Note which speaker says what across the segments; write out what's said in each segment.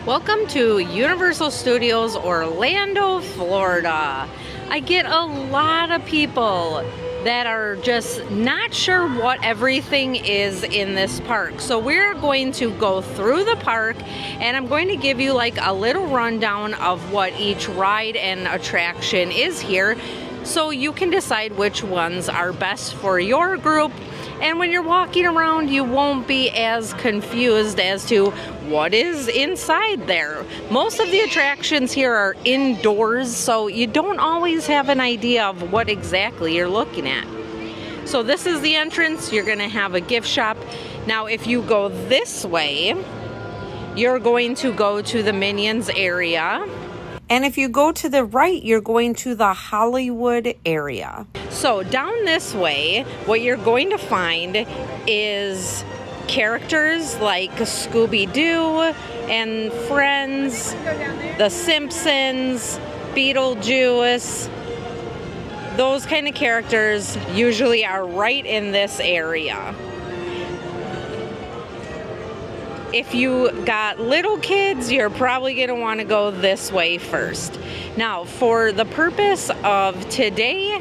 Speaker 1: Welcome to Universal Studios Orlando, Florida. I get a lot of people that are just not sure what everything is in this park. So we're going to go through the park and I'm going to give you like a little rundown of what each ride and attraction is here, so you can decide which ones are best for your group. And when you're walking around, you won't be as confused as to what is inside there. Most of the attractions here are indoors, so you don't always have an idea of what exactly you're looking at. So this is the entrance. You're gonna have a gift shop. Now, if you go this way, you're going to go to the Minions area. And if you go to the right, you're going to the Hollywood area. So down this way, what you're going to find is characters like Scooby-Doo and Friends, The Simpsons, Beetlejuice. Those kind of characters usually are right in this area. If you got little kids, you're probably going to want to go this way first. Now, for the purpose of today,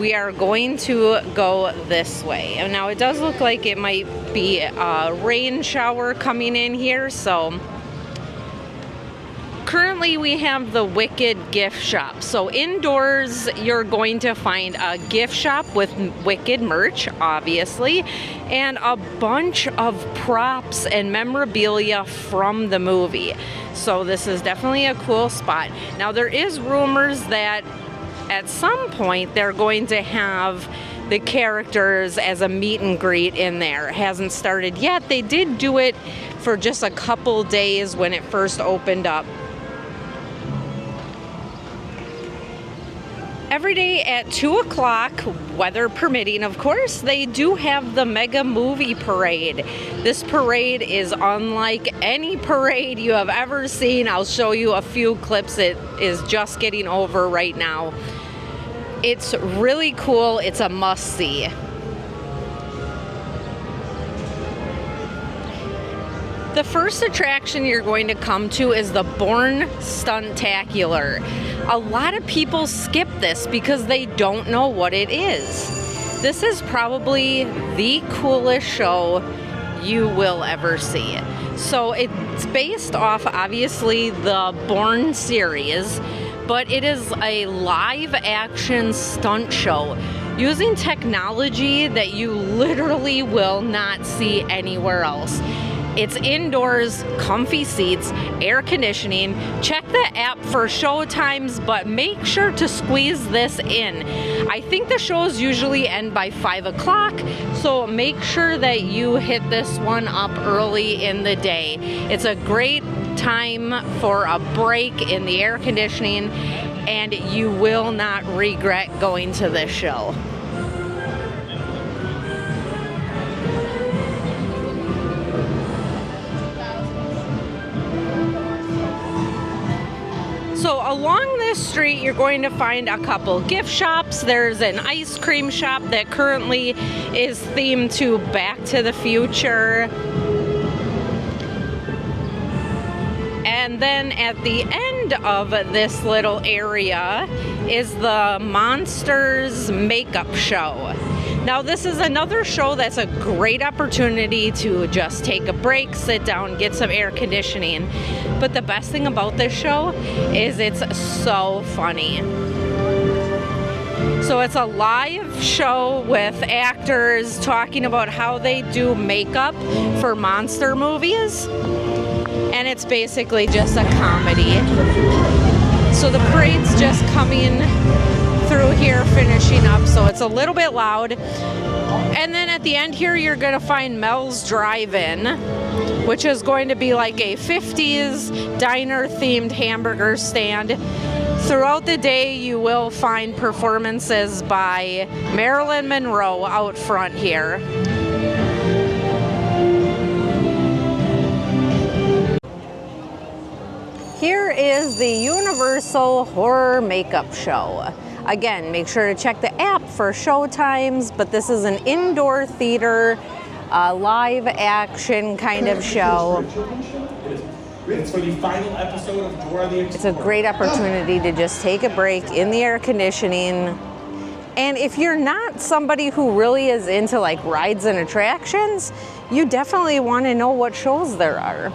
Speaker 1: we are going to go this way. And now it does look like it might be a rain shower coming in here, so currently we have the Wicked gift shop. So indoors, you're going to find a gift shop with Wicked merch, obviously, and a bunch of props and memorabilia from the movie. So this is definitely a cool spot. Now, there is rumors that at some point they're going to have the characters as a meet and greet in there. It hasn't started yet. They did do it for just a couple days when it first opened up. Every day at 2 o'clock, weather permitting, of course, they do have the Mega Movie Parade. This parade is unlike any parade you have ever seen. I'll show you a few clips. It is just getting over right now. It's really cool. It's a must-see. The first attraction you're going to come to is the Bourne Stuntacular. A lot of people skip this because they don't know what it is. This is probably the coolest show you will ever see. So it's based off, obviously, the Bourne series, but it is a live action stunt show using technology that you literally will not see anywhere else. It's indoors, comfy seats, air conditioning. Check the app for show times, but make sure to squeeze this in. I think the shows usually end by 5 o'clock, so make sure that you hit this one up early in the day. It's a great time for a break in the air conditioning, and you will not regret going to this show. So along this street, you're going to find a couple gift shops. There's an ice cream shop that currently is themed to Back to the Future. And then at the end of this little area is the Monsters Makeup Show. Now, this is another show that's a great opportunity to just take a break, sit down, get some air conditioning. But the best thing about this show is it's so funny. So it's a live show with actors talking about how they do makeup for monster movies. And it's basically just a comedy. So the parade's just coming through here, finishing up, so it's a little bit loud. And then at the end here, you're gonna find Mel's Drive-In, which is going to be like a 50s diner-themed hamburger stand. Throughout the day, you will find performances by Marilyn Monroe out front here. Here is the Universal Horror Makeup Show. Again, make sure to check the app for show times, but this is an indoor theater, live action kind of show.
Speaker 2: It's for the final episode of Dora the Explorer.
Speaker 1: It's a great opportunity to just take a break in the air conditioning. And if you're not somebody who really is into like rides and attractions, you definitely want to know what shows there are.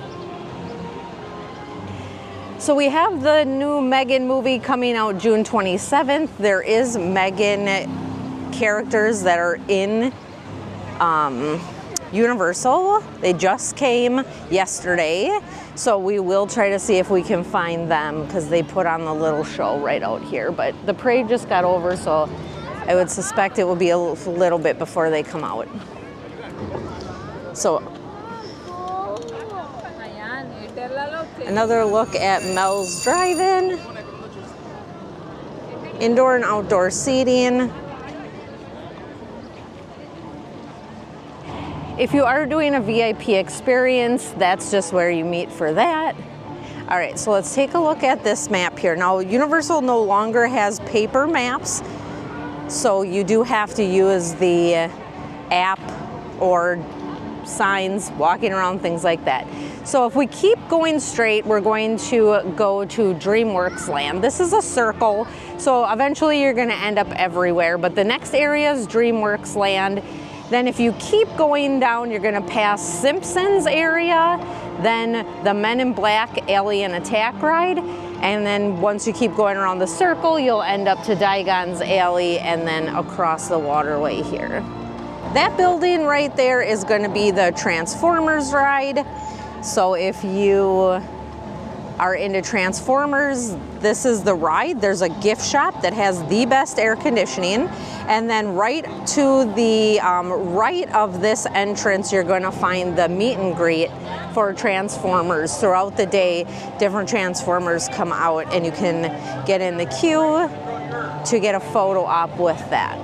Speaker 1: So we have the new Megan movie coming out June 27th. There is Megan characters that are in Universal. They just came yesterday. So we will try to see if we can find them because they put on the little show right out here. But the parade just got over, so I would suspect it will be a little bit before they come out. So another look at Mel's Drive-In. Indoor and outdoor seating. If you are doing a VIP experience, that's just where you meet for that. All right, so let's take a look at this map here. Now, Universal no longer has paper maps, so you do have to use the app or signs, walking around, things like that. So if we keep going straight, we're going to go to DreamWorks Land. This is a circle, so eventually you're gonna end up everywhere, but the next area is DreamWorks Land. Then if you keep going down, you're gonna pass Simpsons area, then the Men in Black Alien Attack ride, and then once you keep going around the circle, you'll end up to Diagon's Alley and then across the waterway here. That building right there is gonna be the Transformers ride. So if you are into Transformers, this is the ride. There's a gift shop that has the best air conditioning. And then right to the right of this entrance, you're gonna find the meet and greet for Transformers. Throughout the day, different Transformers come out and you can get in the queue to get a photo op with that.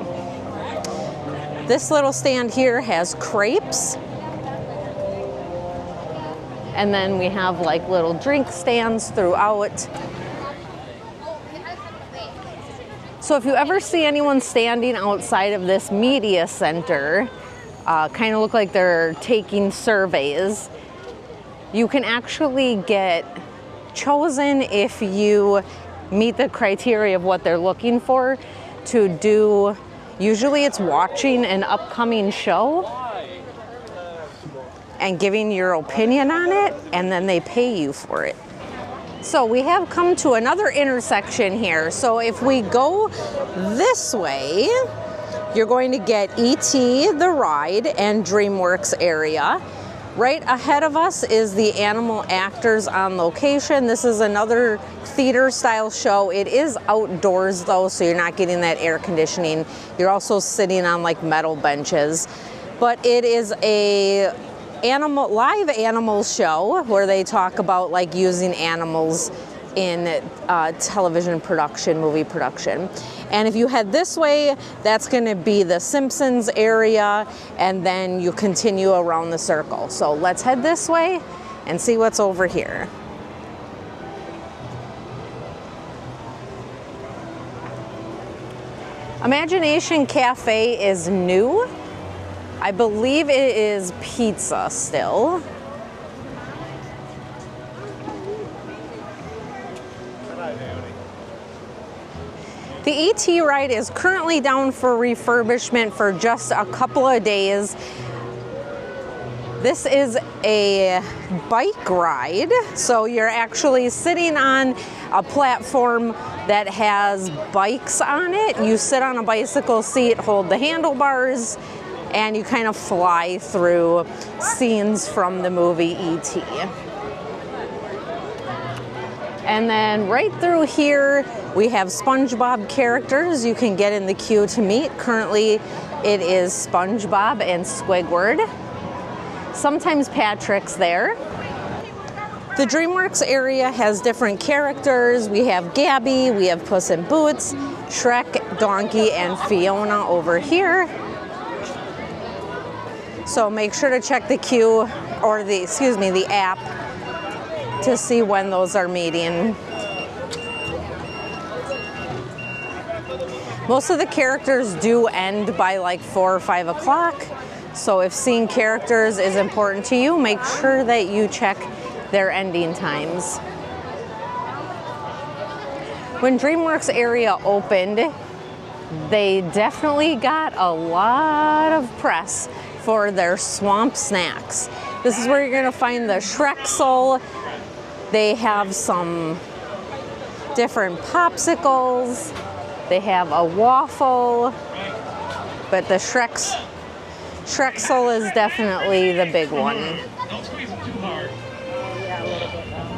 Speaker 1: This little stand here has crepes. And then we have like little drink stands throughout. So if you ever see anyone standing outside of this media center, kind of look like they're taking surveys, you can actually get chosen if you meet the criteria of what they're looking for to do. Usually it's watching an upcoming show and giving your opinion on it, and then they pay you for it. So we have come to another intersection here. So if we go this way, you're going to get E.T. the ride and DreamWorks area. Right ahead of us is the Animal Actors on Location. This is another theater style show. It is outdoors though, so you're not getting that air conditioning. You're also sitting on like metal benches. But it is a live animal show where they talk about like using animals in television production, movie production. And if you head this way, that's gonna be the Simpsons area, and then you continue around the circle. So let's head this way and see what's over here. Imagination Cafe is new. I believe it is pizza still. The E.T. ride is currently down for refurbishment for just a couple of days. This is a bike ride, so you're actually sitting on a platform that has bikes on it. You sit on a bicycle seat, hold the handlebars, and you kind of fly through scenes from the movie E.T. And then right through here, we have SpongeBob characters you can get in the queue to meet. Currently, it is SpongeBob and Squidward. Sometimes Patrick's there. The DreamWorks area has different characters. We have Gabby, we have Puss in Boots, Shrek, Donkey, and Fiona over here. So make sure to check the queue, or the app, to see when those are meeting. Most of the characters do end by like 4 or 5 o'clock. So if seeing characters is important to you, make sure that you check their ending times. When DreamWorks area opened, they definitely got a lot of press for their swamp snacks. This is where you're gonna find the Shrexel. They have some different popsicles. They have a waffle, but the Shrexel is definitely the big one.
Speaker 2: Don't squeeze it too hard.
Speaker 3: Yeah, a little bit now.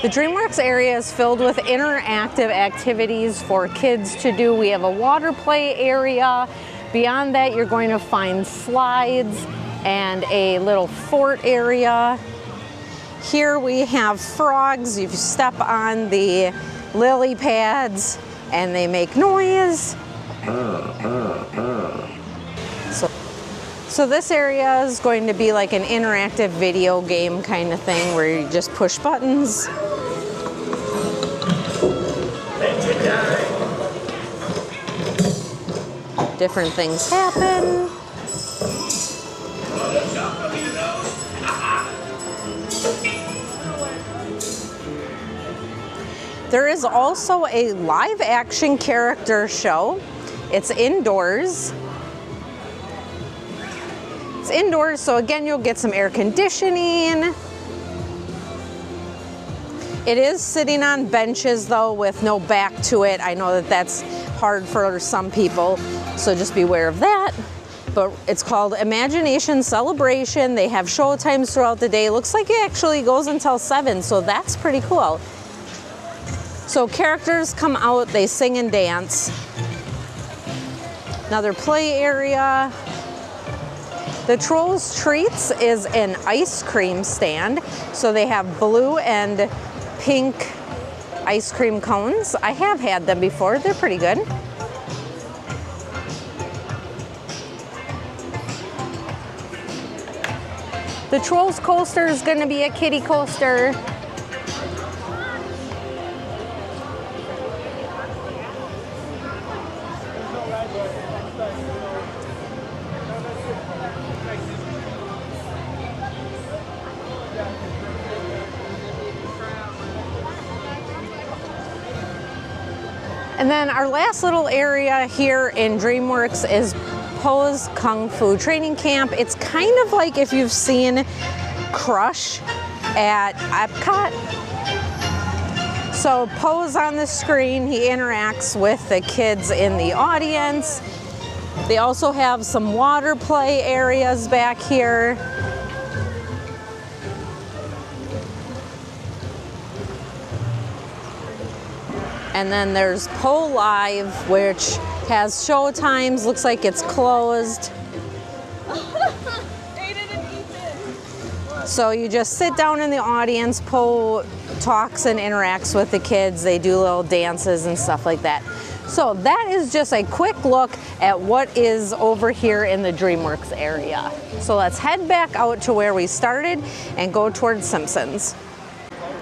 Speaker 1: The DreamWorks area is filled with interactive activities for kids to do. We have a water play area. Beyond that, you're going to find slides and a little fort area. Here we have frogs. You step on the lily pads and they make noise. So this area is going to be like an interactive video game kind of thing where you just push buttons. Different things happen. There is also a live action character show. It's indoors. It's indoors, so again, you'll get some air conditioning. It is sitting on benches though with no back to it. I know that that's hard for some people, so just be aware of that. But it's called Imagination Celebration. They have show times throughout the day. Looks like it actually goes until 7, so that's pretty cool. So characters come out, they sing and dance. Another play area. The Trolls Treats is an ice cream stand. So they have blue and pink ice cream cones. I have had them before, they're pretty good. The Trolls coaster is gonna be a kiddie coaster. And then our last little area here in DreamWorks is Po's Kung Fu Training Camp. It's kind of like if you've seen Crush at Epcot. So Po's on the screen, he interacts with the kids in the audience. They also have some water play areas back here. And then there's Po Live, which has show times. Looks like it's closed. So you just sit down in the audience. Po talks and interacts with the kids. They do little dances and stuff like that. So that is just a quick look at what is over here in the DreamWorks area. So let's head back out to where we started and go towards Simpsons.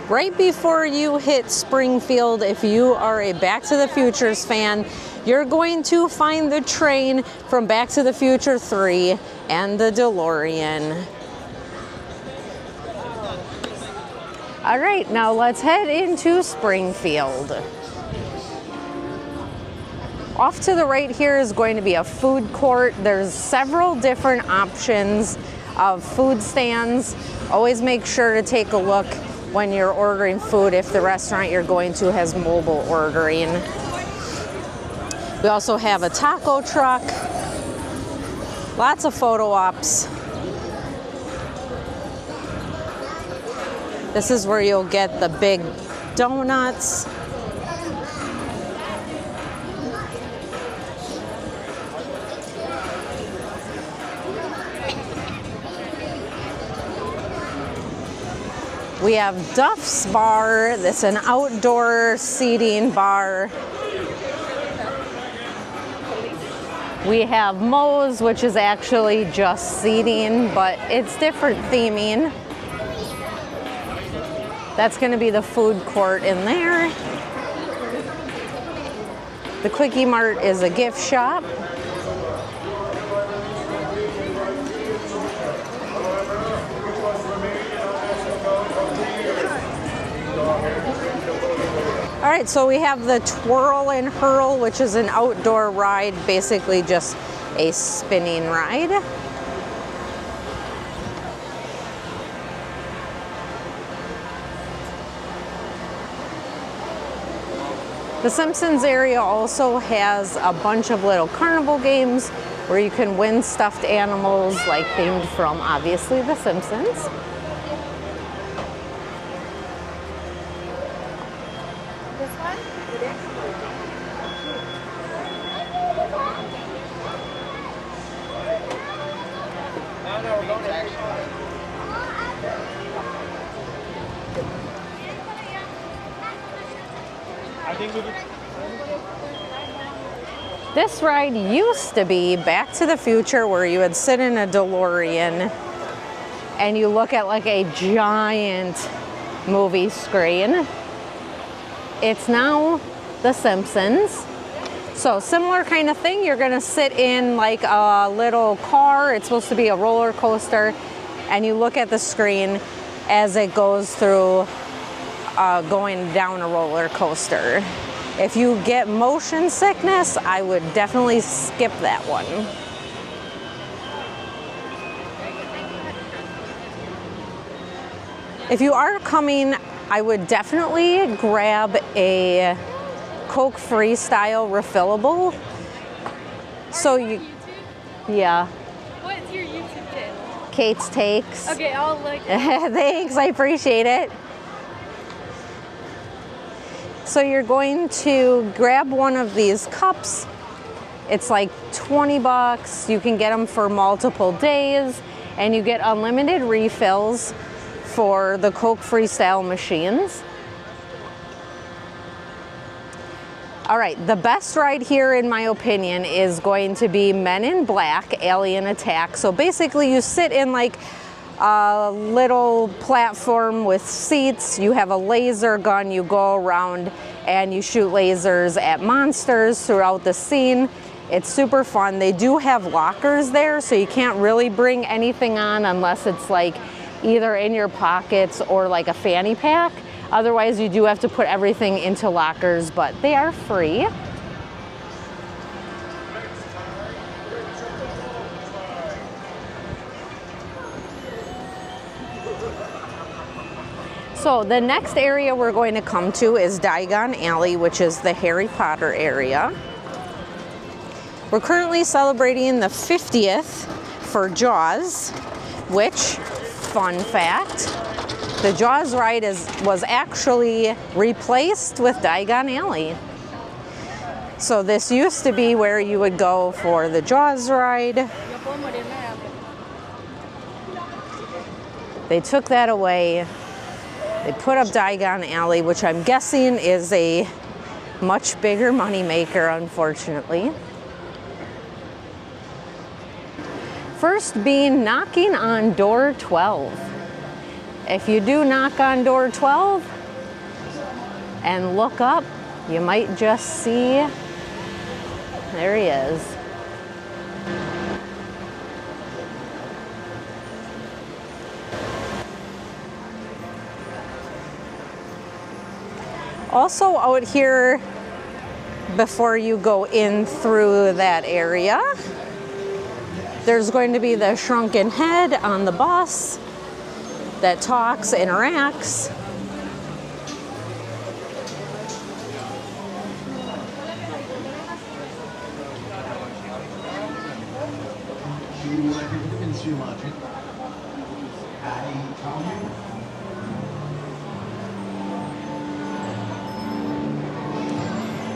Speaker 1: Right before you hit Springfield, if you are a Back to the Futures fan, you're going to find the train from Back to the Future 3 and the DeLorean. All right, now let's head into Springfield. Off to the right here is going to be a food court. There's several different options of food stands. Always make sure to take a look when you're ordering food if the restaurant you're going to has mobile ordering. We also have a taco truck, lots of photo ops. This is where you'll get the big donuts. We have Duff's Bar. That's an outdoor seating bar. We have Moe's, which is actually just seating, but it's different theming. That's going to be the food court in there. The Quickie Mart is a gift shop. All right, so we have the Twirl and Hurl, which is an outdoor ride, basically just a spinning ride. The Simpsons area also has a bunch of little carnival games where you can win stuffed animals, like themed from obviously The Simpsons.
Speaker 3: This one?
Speaker 2: No, we're going to action. I think we could.
Speaker 1: This ride used to be Back to the Future, where you would sit in a DeLorean and you look at like a giant movie screen. It's now The Simpsons. So similar kind of thing. You're gonna sit in like a little car. It's supposed to be a roller coaster, and you look at the screen as it goes through going down a roller coaster. If you get motion sickness, I would definitely skip that one. If you are coming, I would definitely grab a Coke Freestyle refillable. So you, yeah.
Speaker 3: What's your YouTube channel?
Speaker 1: Kate's Takes.
Speaker 3: Okay, I'll look.
Speaker 1: Thanks, I appreciate it. So you're going to grab one of these cups. It's like 20 bucks. You can get them for multiple days, and you get unlimited refills for the Coke Freestyle machines. All right, the best ride here, in my opinion, is going to be Men in Black Alien Attack. So basically you sit in like a little platform with seats. You have a laser gun. You go around and you shoot lasers at monsters throughout the scene. It's super fun. They do have lockers there, so you can't really bring anything on unless it's like either in your pockets or like a fanny pack. Otherwise, you do have to put everything into lockers, but they are free. So the next area we're going to come to is Diagon Alley, which is the Harry Potter area. We're currently celebrating the 50th for Jaws, which, fun fact, the Jaws ride was actually replaced with Diagon Alley. So this used to be where you would go for the Jaws ride. They took that away. They put up Diagon Alley, which I'm guessing is a much bigger moneymaker, unfortunately. First being knocking on door 12. If you do knock on door 12 and look up, you might just see, there he is. Also out here, before you go in through that area, there's going to be the shrunken head on the bus that talks, interacts.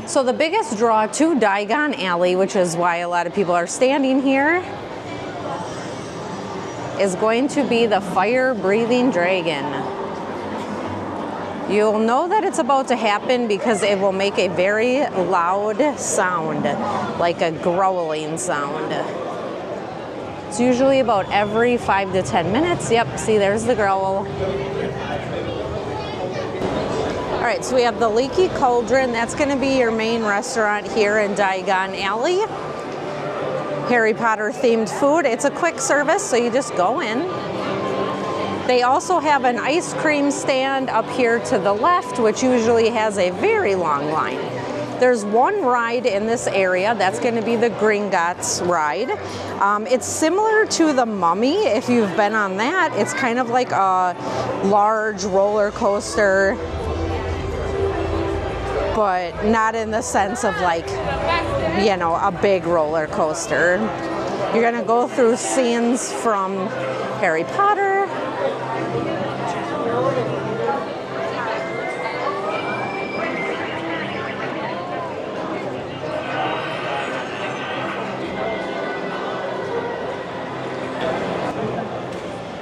Speaker 1: So the biggest draw to Diagon Alley, which is why a lot of people are standing here, is going to be the fire-breathing dragon. You'll know that it's about to happen because it will make a very loud sound, like a growling sound. It's usually about every 5 to 10 minutes. Yep, see, there's the growl. All right, so we have the Leaky Cauldron. That's gonna be your main restaurant here in Diagon Alley. Harry Potter themed food. It's a quick service, so you just go in. They also have an ice cream stand up here to the left, which usually has a very long line. There's one ride in this area, that's going to be the Gringotts ride. It's similar to the Mummy, if you've been on that. It's kind of like a large roller coaster, but not in the sense of like, you know, a big roller coaster. You're going to go through scenes from Harry Potter.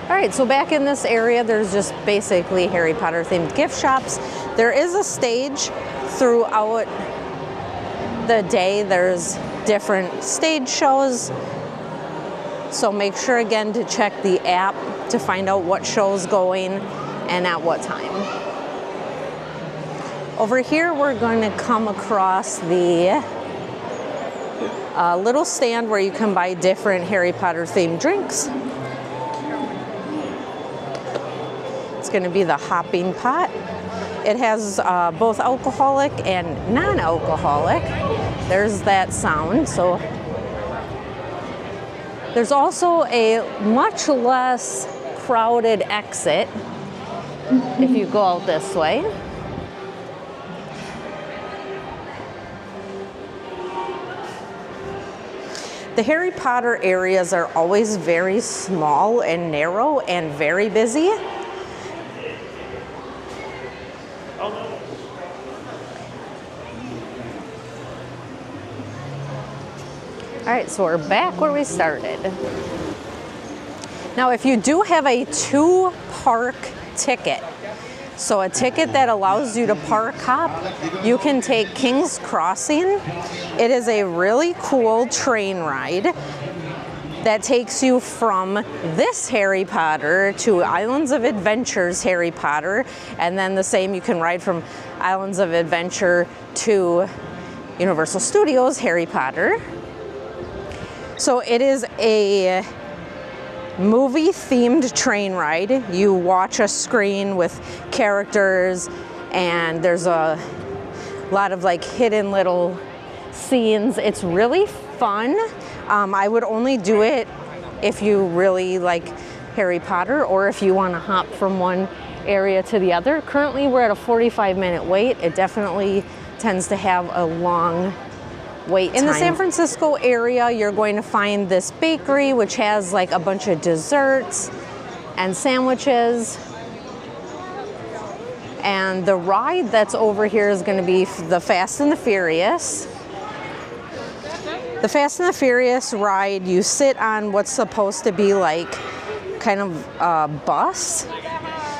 Speaker 1: All right, so back in this area, there's just basically Harry Potter themed gift shops. There is a stage throughout the day. There's different stage shows. So make sure again to check the app to find out what show's going and at what time. Over here, we're going to come across the little stand where you can buy different Harry Potter themed drinks. It's going to be the Hopping Pot. It has both alcoholic and non-alcoholic. There's that sound. So there's also a much less crowded exit if you go out this way. The Harry Potter areas are always very small and narrow and very busy. All right, so we're back where we started. Now, if you do have a 2-park ticket, so a ticket that allows you to park hop, you can take King's Crossing. It is a really cool train ride that takes you from this Harry Potter to Islands of Adventure's Harry Potter, and then the same, you can ride from Islands of Adventure to Universal Studios Harry Potter. So it is a movie-themed train ride. You watch a screen with characters, and there's a lot of like hidden little scenes. It's really fun. I would only do it if you really like Harry Potter or if you want to hop from one area to the other. Currently, we're at a 45-minute wait. It definitely tends to have a long wait time. In the San Francisco area, you're going to find this bakery, which has like a bunch of desserts and sandwiches. And the ride that's over here is going to be the Fast and the Furious. The Fast and the Furious ride, you sit on what's supposed to be like kind of a bus.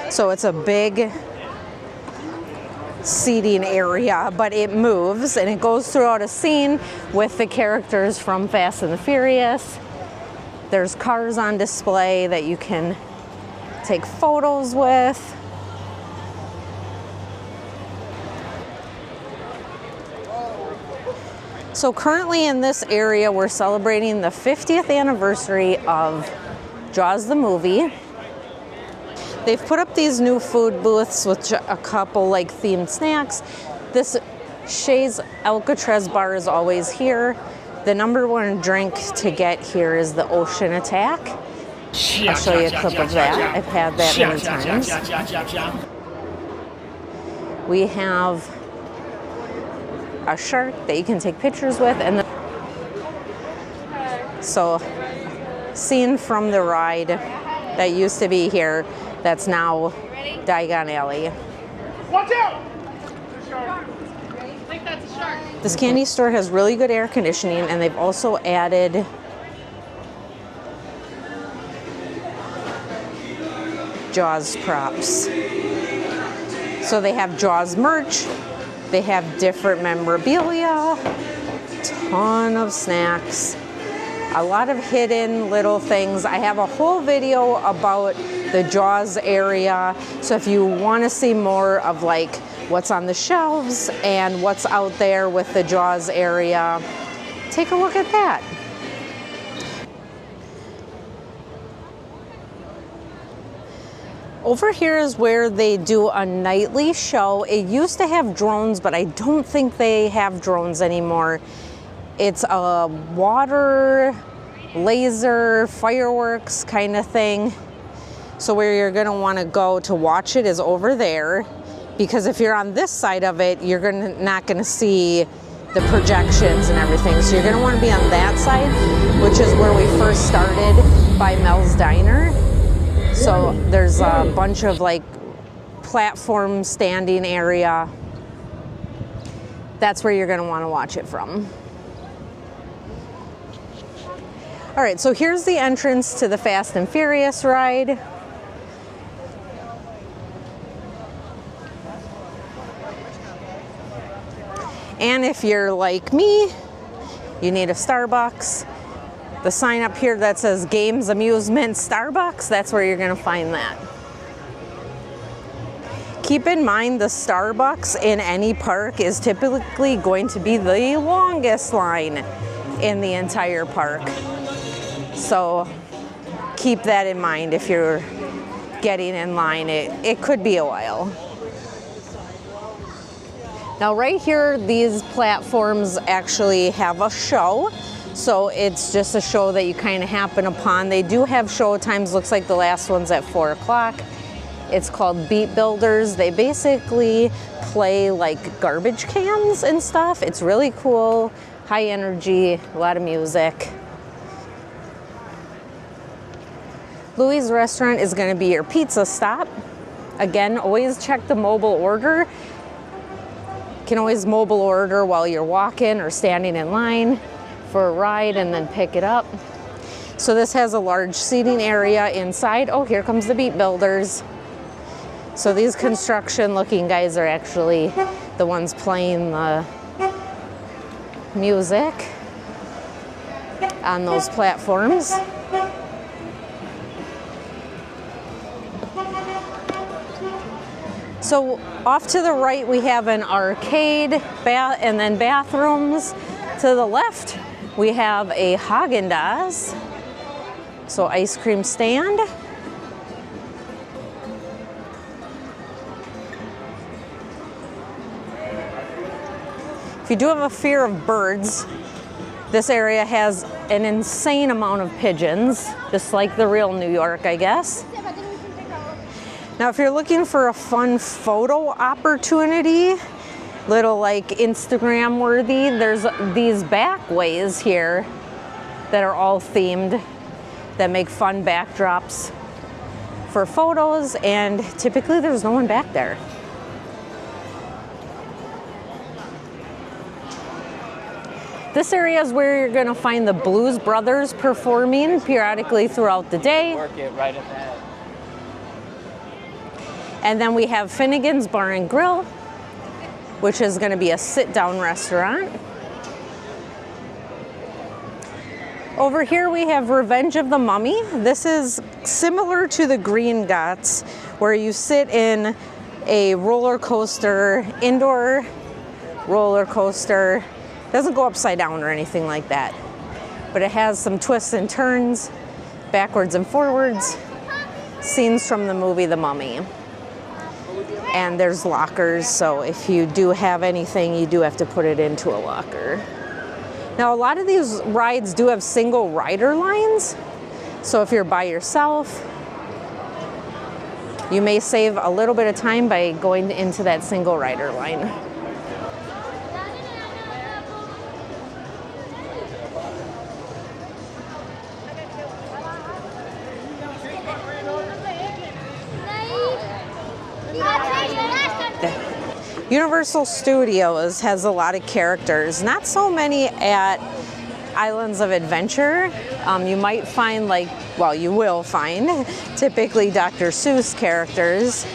Speaker 1: So it's a big seating area, but it moves and it goes throughout a scene with the characters from Fast and the Furious. There's cars on display that you can take photos with. So currently in this area, we're celebrating the 50th anniversary of Jaws the movie. They've put up these new food booths with a couple like themed snacks. This Shays Alcatraz bar is always here. The number one drink to get here is the Ocean Attack. I'll show you a clip of that. I've had that many times. We have a shark that you can take pictures with, and so scene from the ride that used to be here that's now Diagon Alley.
Speaker 2: Watch out! I think that's a shark.
Speaker 1: This candy store has really good air conditioning, and they've also added Jaws props. So they have Jaws merch. They have different memorabilia, ton of snacks, a lot of hidden little things. I have a whole video about the Jaws area, so if you want to see more of like what's on the shelves and what's out there with the Jaws area, take a look at that. Over here is where they do a nightly show. It used to have drones, but I don't think they have drones anymore. It's a water, laser, fireworks kind of thing. So where you're gonna wanna go to watch it is over there, because if you're on this side of it, you're not gonna see the projections and everything. So you're gonna wanna be on that side, which is where we first started by Mel's Diner. So there's a bunch of like platform standing area. That's where you're gonna wanna watch it from. All right, so here's the entrance to the Fast and Furious ride. And if you're like me, you need a Starbucks. The sign up here that says Games, Amusement, Starbucks, that's where you're gonna find that. Keep in mind the Starbucks in any park is typically going to be the longest line in the entire park. So keep that in mind if you're getting in line. It could be a while. Now right here, these platforms actually have a show. So it's just a show that you kind of happen upon. They do have show times, looks like the last one's at 4 o'clock. It's called Beat Builders. They basically play like garbage cans and stuff. It's really cool, high energy, a lot of music. Louis' Restaurant is gonna be your pizza stop. Again, always check the mobile order. You can always mobile order while you're walking or standing in line for a ride and then pick it up. So this has a large seating area inside. Oh, here comes the Beat Builders. So these construction looking guys are actually the ones playing the music on those platforms. So off to the right, we have an arcade and then bathrooms. To the left, we have a Häagen-Dazs, so ice cream stand. If you do have a fear of birds, this area has an insane amount of pigeons, just like the real New York, I guess. Now, if you're looking for a fun photo opportunity, little like Instagram worthy, there's these backways here that are all themed that make fun backdrops for photos, and typically there's no one back there. This area is where you're gonna find the Blues Brothers performing periodically throughout the day.
Speaker 2: Work it right at that.
Speaker 1: And then we have Finnegan's Bar and Grill, which is going to be a sit-down restaurant. Over here we have Revenge of the Mummy. This is similar to the Gringotts, where you sit in a roller coaster, indoor roller coaster. It doesn't go upside down or anything like that, but it has some twists and turns, backwards and forwards, scenes from the movie The Mummy. And there's lockers, so if you do have anything, you do have to put it into a locker. Now, a lot of these rides do have single rider lines, so if you're by yourself, you may save a little bit of time by going into that single rider line. Universal Studios has a lot of characters, not so many at Islands of Adventure. You might find you will find typically Dr. Seuss characters.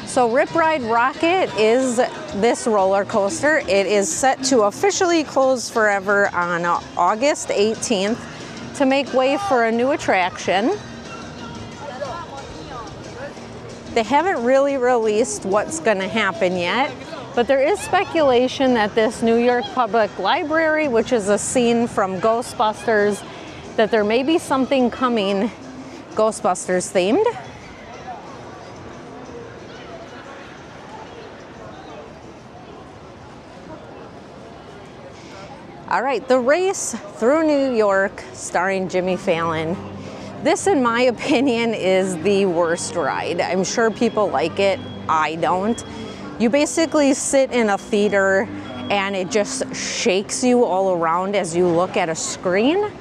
Speaker 1: So Rip Ride Rocket is this roller coaster. It is set to officially close forever on August 18th to make way for a new attraction. They haven't really released what's going to happen yet. But there is speculation that this New York Public Library, which is a scene from Ghostbusters, that there may be something coming Ghostbusters themed. All right, The Race Through New York, starring Jimmy Fallon. This, in my opinion, is the worst ride. I'm sure people like it. I don't. You basically sit in a theater and it just shakes you all around as you look at a screen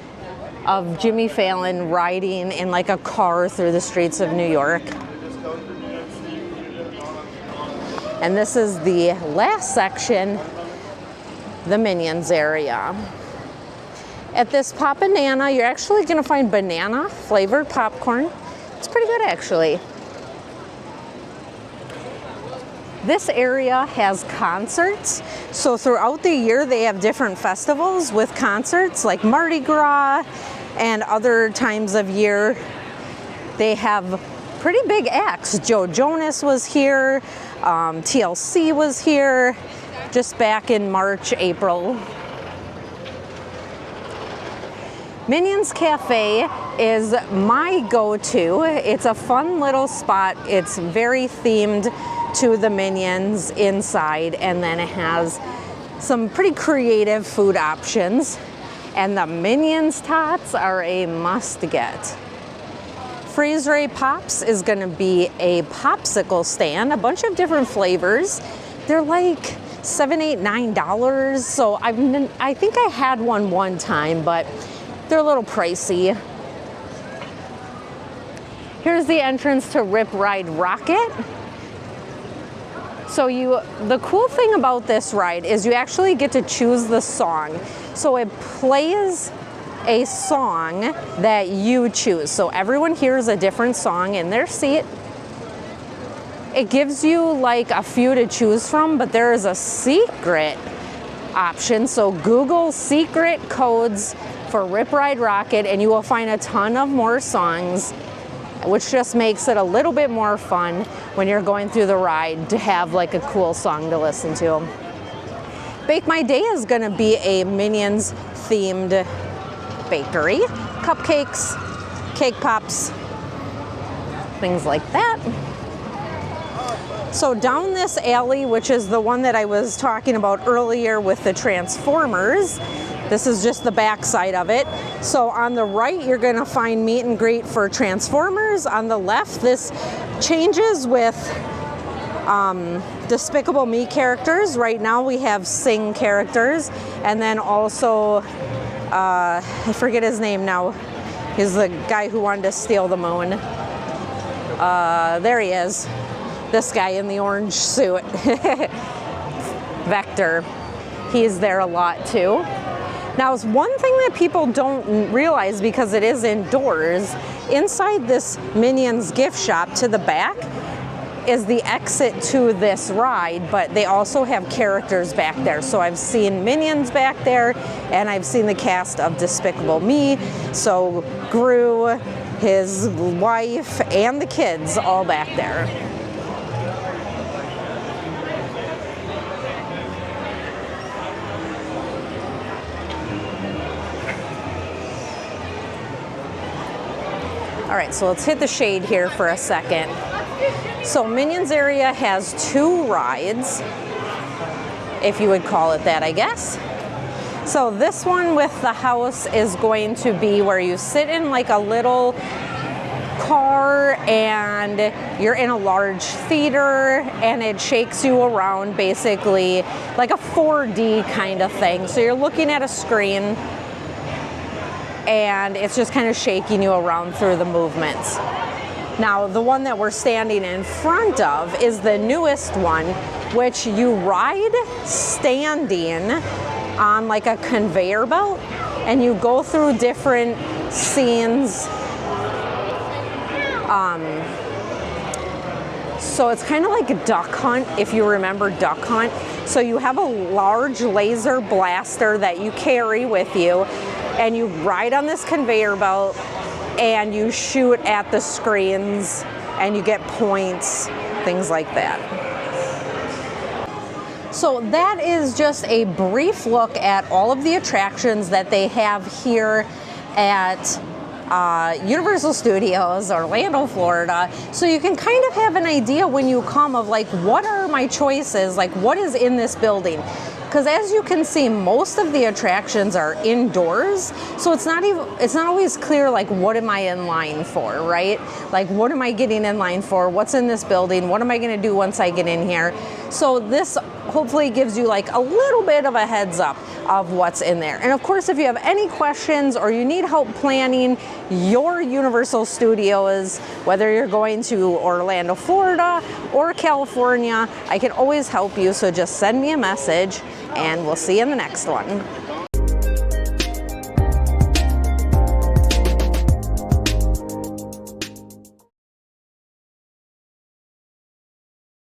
Speaker 1: of Jimmy Fallon riding in like a car through the streets of New York. And this is the last section, the Minions area. At this Pop Banana, you're actually gonna find banana flavored popcorn. It's pretty good actually. This area has concerts. So throughout the year, they have different festivals with concerts like Mardi Gras, and other times of year, they have pretty big acts. Joe Jonas was here, TLC was here, just back in March, April. Minions Cafe is my go-to. It's a fun little spot. It's very themed to the Minions inside, and then it has some pretty creative food options. And the Minions tots are a must-get. Freeze Ray Pops is gonna be a popsicle stand, a bunch of different flavors. They're like $7, $8, $9. So I think I had one time, but they're a little pricey. Here's the entrance to Rip Ride Rockit. So the cool thing about this ride is you actually get to choose the song. So it plays a song that you choose. So everyone hears a different song in their seat. It gives you like a few to choose from, but there is a secret option. So Google secret codes for Rip Ride Rockit and you will find a ton of more songs, which just makes it a little bit more fun when you're going through the ride to have like a cool song to listen to. Bake My Day is gonna be a Minions themed bakery. Cupcakes, cake pops, things like that. So down this alley, which is the one that I was talking about earlier with the Transformers, this is just the back side of it. So on the right, you're gonna find meet and greet for Transformers. On the left, this changes with Despicable Me characters. Right now we have Sing characters. And then also, I forget his name now. He's the guy who wanted to steal the moon. There he is. This guy in the orange suit. Vector. He's there a lot too. Now, one thing that people don't realize, because it is indoors, inside this Minions gift shop to the back is the exit to this ride, but they also have characters back there. So I've seen Minions back there, and I've seen the cast of Despicable Me. So Gru, his wife, and the kids all back there. All right, so let's hit the shade here for a second. So Minions area has two rides, if you would call it that, I guess. So this one with the house is going to be where you sit in like a little car and you're in a large theater and it shakes you around, basically like a 4D kind of thing. So you're looking at a screen and it's just kind of shaking you around through the movements. Now, the one that we're standing in front of is the newest one, which you ride standing on like a conveyor belt, and you go through different scenes. So it's kind of like Duck Hunt, if you remember Duck Hunt. So you have a large laser blaster that you carry with you, and you ride on this conveyor belt and you shoot at the screens and you get points, things like that. So that is just a brief look at all of the attractions that they have here at Universal Studios, Orlando, Florida. So you can kind of have an idea when you come of like, what are my choices? Like, what is in this building? Because as you can see, most of the attractions are indoors, so it's not always clear like, what am I in line for, right? Like, what am I getting in line for? What's in this building? What am I going to do once I get in here? So this hopefully gives you like a little bit of a heads up of what's in there. And of course, if you have any questions or you need help planning your Universal Studios, whether you're going to Orlando, Florida or California, I can always help you. So just send me a message and we'll see you in the next one.